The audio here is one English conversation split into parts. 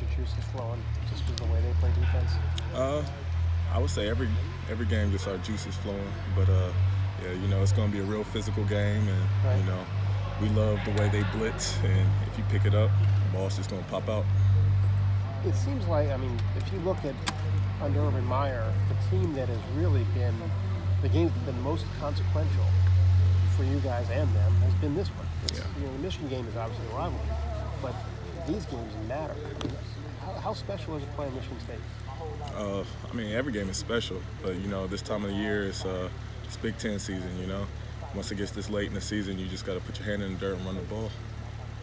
your juices flowing just because of the way they play defense? I would say every game gets our juices flowing, but yeah, you know, it's going to be a real physical game, and Right. you know, we love the way they blitz, and if you pick it up, the ball's just going to pop out. It seems like, I mean, if you look at under Urban Meyer, the team that has really been the games that have been most consequential for you guys and them has been this one. Yeah. You know, the Michigan game is obviously a rivalry, but these games matter. How special is it playing Michigan State? I mean, every game is special, but you know, this time of the year it's Big Ten season. You know, once it gets this late in the season, you just got to put your hand in the dirt and run the ball.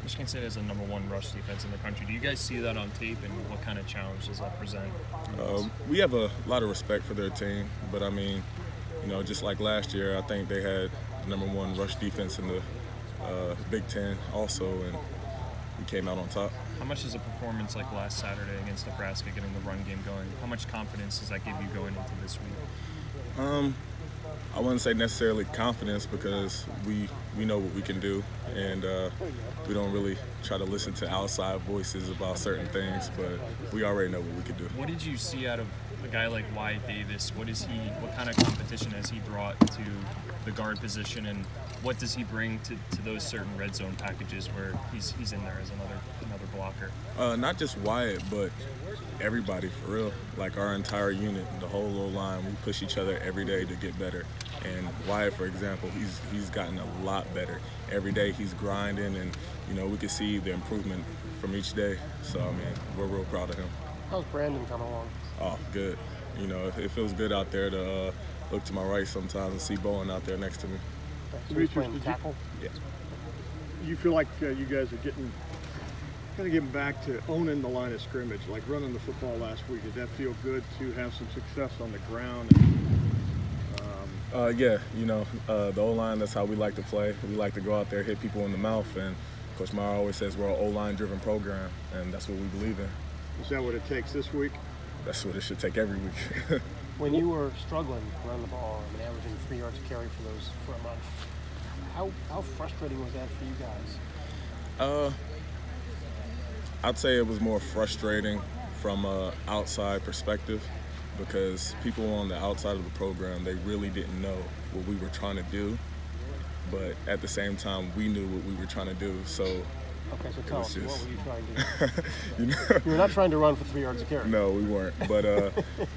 Michigan State has the #1 rush defense in the country. Do you guys see that on tape, and what kind of challenge does that present? We have a lot of respect for their team, but I mean, you know, just like last year, I think they had the #1 rush defense in the Big Ten also, and we came out on top. How much is a performance like last Saturday against Nebraska, getting the run game going, how much confidence does that give you going into this week? I wouldn't say necessarily confidence, because we know what we can do, and we don't really try to listen to outside voices about certain things, but we already know what we can do. What did you see out of a guy like Wyatt Davis? What kind of competition has he brought to the guard position, and what does he bring to those certain red zone packages where he's in there as another blocker? Not just Wyatt, but everybody, for real. Like our entire unit, the whole O-line, we push each other every day to get better. And Wyatt, for example, he's gotten a lot better. Every day he's grinding, and you know, we can see the improvement from each day. So I mean, we're real proud of him. How's Brandon coming along? Oh, good. You know, it feels good out there to look to my right sometimes and see Bowen out there next to me. So he's playing tackle? Yeah. You feel like you guys are getting back to owning the line of scrimmage, like running the football last week. Did that feel good to have some success on the ground? Yeah, you know, the O-line, that's how we like to play. We like to go out there, hit people in the mouth, and Coach Meyer always says we're an O-line driven program, and that's what we believe in. Is that what it takes this week? That's what it should take every week. When you were struggling to run the ball, I mean, averaging 3 yards a carry for a month, how frustrating was that for you guys? I'd say it was more frustrating from an outside perspective, because people on the outside of the program, they really didn't know what we were trying to do, but at the same time, we knew what we were trying to do. So okay, so tell us, just, what were you trying to do? you know, You were not trying to run for 3 yards a carry. No, we weren't. But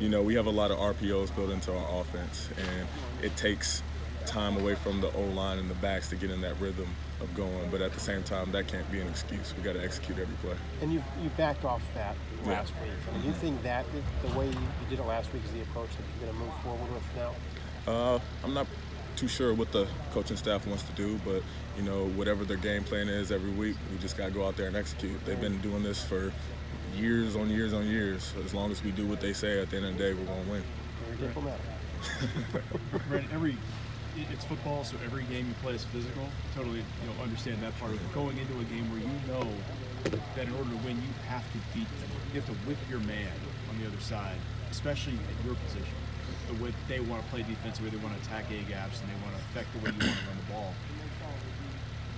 you know, we have a lot of RPOs built into our offense, and it takes time away from the O-line and the backs to get in that rhythm of going. But at the same time, that can't be an excuse. We got to execute every play. And you backed off that last week. I mean, do you think that the way you did it last week is the approach that you're going to move forward with now? I'm not too sure what the coaching staff wants to do, but you know, whatever their game plan is every week, we just got to go out there and execute. They've been doing this for years on years on years. As long as we do what they say, at the end of the day, we're going to win. Very diplomatic. Brandon, it's football, so every game you play is physical. Totally, understand that part of it. Going into a game where you know that in order to win, you have to beat them. You have to whip your man on the other side, especially at your position. The way they want to play defense, the way they want to attack A gaps, and they want to affect the way you want to run the ball.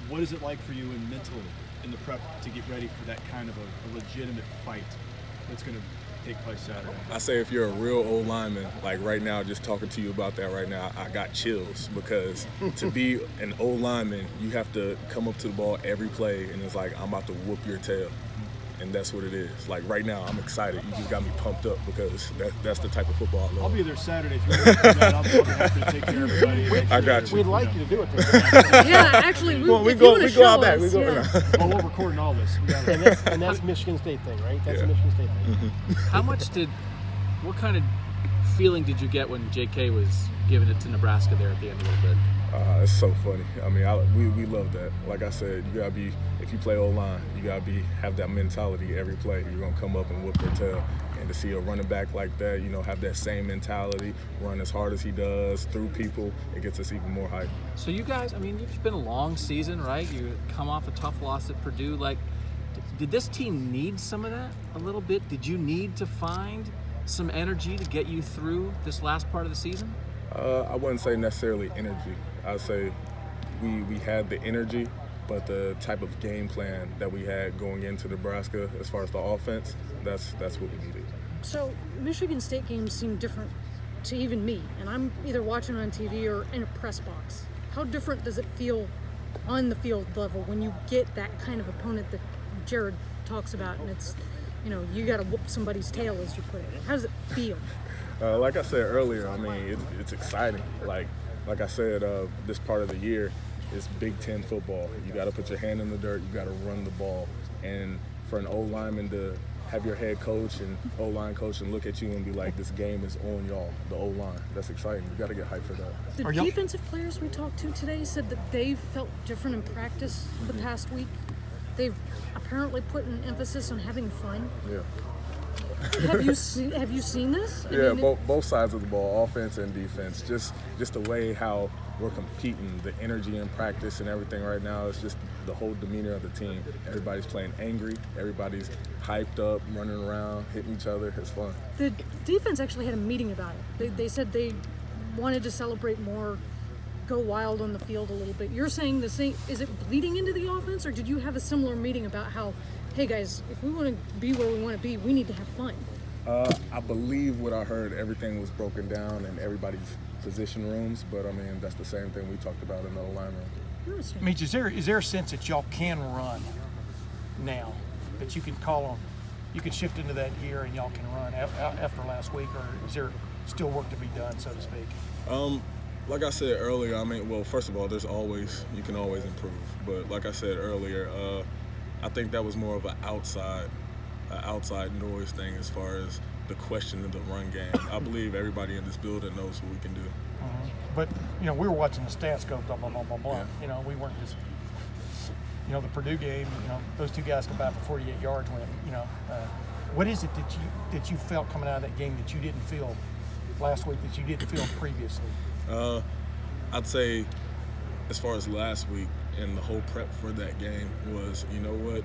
What is it like for you mentally in the prep to get ready for that kind of a legitimate fight that's going to take place Saturday? I say if you're a real old lineman, like right now, just talking to you about that right now, I got chills, because to be an old lineman, you have to come up to the ball every play, and it's like, I'm about to whoop your tail. And that's what it is. Like right now, I'm excited. You just got me pumped up, because that's the type of football I love. I'll be there Saturday if you're going to I'll be happy to take care of everybody. I got you. We'd like you to do it. Yeah, actually, we go out back. We go. Yeah. Well, we're recording all this. And that's Michigan State thing, right? That's a Michigan State thing. What kind of feeling did you get when J.K. was giving it to Nebraska there at the end a little bit? It's so funny. I mean, we love that. Like I said, you gotta be, if you play O-line, you gotta have that mentality every play. You're gonna come up and whoop their tail. And to see a running back like that, have that same mentality, run as hard as he does through people, it gets us even more hype. So you guys, I mean, it's been a long season, right? You come off a tough loss at Purdue. Like, did this team need some of that a little bit? Did you need to find some energy to get you through this last part of the season? I wouldn't say necessarily energy. I'd say we had the energy, but the type of game plan that we had going into Nebraska as far as the offense, that's what we needed. So Michigan State games seem different to even me, and I'm either watching on TV or in a press box. How different does it feel on the field level when you get that kind of opponent that Jared talks about, and it's, you know, you got to whoop somebody's tail, as you put it? How does it feel? Like I said earlier, I mean, it's exciting. Like I said, this part of the year is Big Ten football. You got to put your hand in the dirt. You got to run the ball. And for an O-lineman to have your head coach and O-line coach and look at you and be like, this game is on y'all, the O-line. That's exciting. You got to get hyped for that. The defensive players we talked to today said that they've felt different in practice the past week. They've apparently put an emphasis on having fun. Yeah. Have you seen this? Yeah, both sides of the ball, offense and defense. Just the way how we're competing, the energy in practice and everything right now. It's just the whole demeanor of the team. Everybody's playing angry. Everybody's hyped up, running around, hitting each other. It's fun. The defense actually had a meeting about it. They said they wanted to celebrate more, go wild on the field a little bit. You're saying the same? Is it bleeding into the offense, or did you have a similar meeting about how, hey guys, if we want to be where we want to be, we need to have fun? I believe what I heard, everything was broken down in everybody's position rooms, but I mean, that's the same thing we talked about in the O-line room. Mitch, is there a sense that y'all can run now, that you can call on, you can shift into that gear and y'all can run after last week, or is there still work to be done, so to speak? Like I said earlier, I mean, well, first of all, you can always improve, but like I said earlier, I think that was more of an outside noise thing as far as the question of the run game. I believe everybody in this building knows what we can do. Mm-hmm. But, you know, we were watching the stats go blah, blah, blah, blah, blah. Yeah. You know, we weren't just, you know, the Purdue game, you know, those two guys combined for 48 yards when, you know, what is it that you felt coming out of that game that you didn't feel last week, that you didn't feel previously? I'd say as far as last week and the whole prep for that game was, you know what,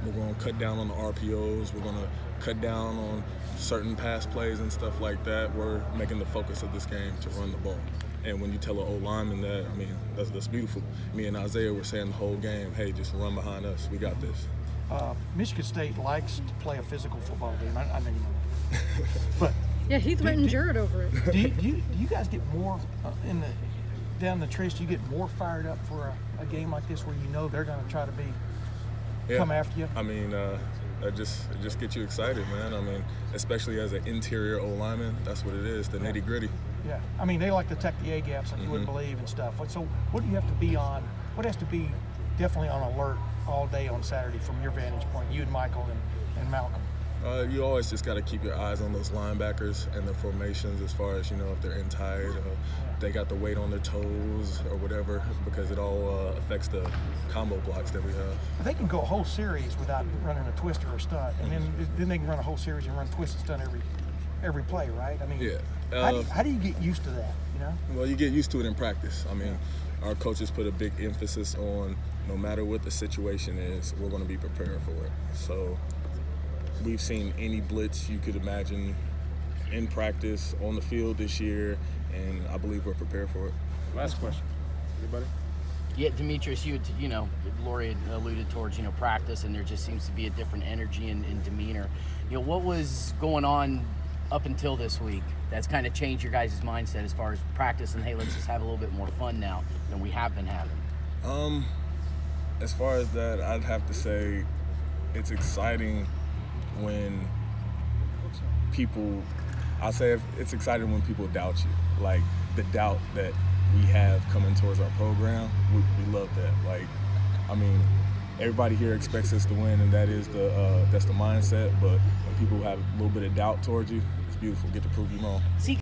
we're going to cut down on the RPOs, we're going to cut down on certain pass plays and stuff like that. We're making the focus of this game to run the ball. And when you tell an O-lineman that, I mean, that's beautiful. Me and Isaiah were saying the whole game, hey, just run behind us, we got this. Michigan State likes to play a physical football game. I mean, but yeah, he threatened Jared over it. Do you guys get more down the trench? Do you get more fired up for a game like this where you know they're going to try to come after you? I mean, it just gets you excited, man. I mean, especially as an interior O-lineman, that's what it is, the nitty gritty. Yeah, I mean, they like to attack the A-gaps like you wouldn't believe and stuff. So what do you have to be on? What has to be definitely on alert all day on Saturday from your vantage point, you and Michael and Malcolm? You always just got to keep your eyes on those linebackers and the formations as far as, you know, if they're in tight, they got the weight on their toes or whatever, because it all affects the combo blocks that we have. They can go a whole series without running a twister or stunt, and then they can run a whole series and run twist and stunt every play, right? I mean, yeah. How do you get used to that, you know? Well, you get used to it in practice. I mean, our coaches put a big emphasis on no matter what the situation is, we're going to be prepared for it. So we've seen any blitz you could imagine in practice, on the field this year, and I believe we're prepared for it. Last question. Anybody? Yeah, Demetrius, you know, Lori had alluded towards, you know, practice, and there just seems to be a different energy and demeanor. You know, what was going on up until this week that's kind of changed your guys' mindset as far as practice and, hey, let's just have a little bit more fun now than we have been having? As far as that, I'd have to say it's exciting when people, it's exciting when people doubt you. Like the doubt that we have coming towards our program, we love that. Like, I mean, everybody here expects us to win, and that's the mindset. But when people have a little bit of doubt towards you, it's beautiful. Get to prove you wrong. See,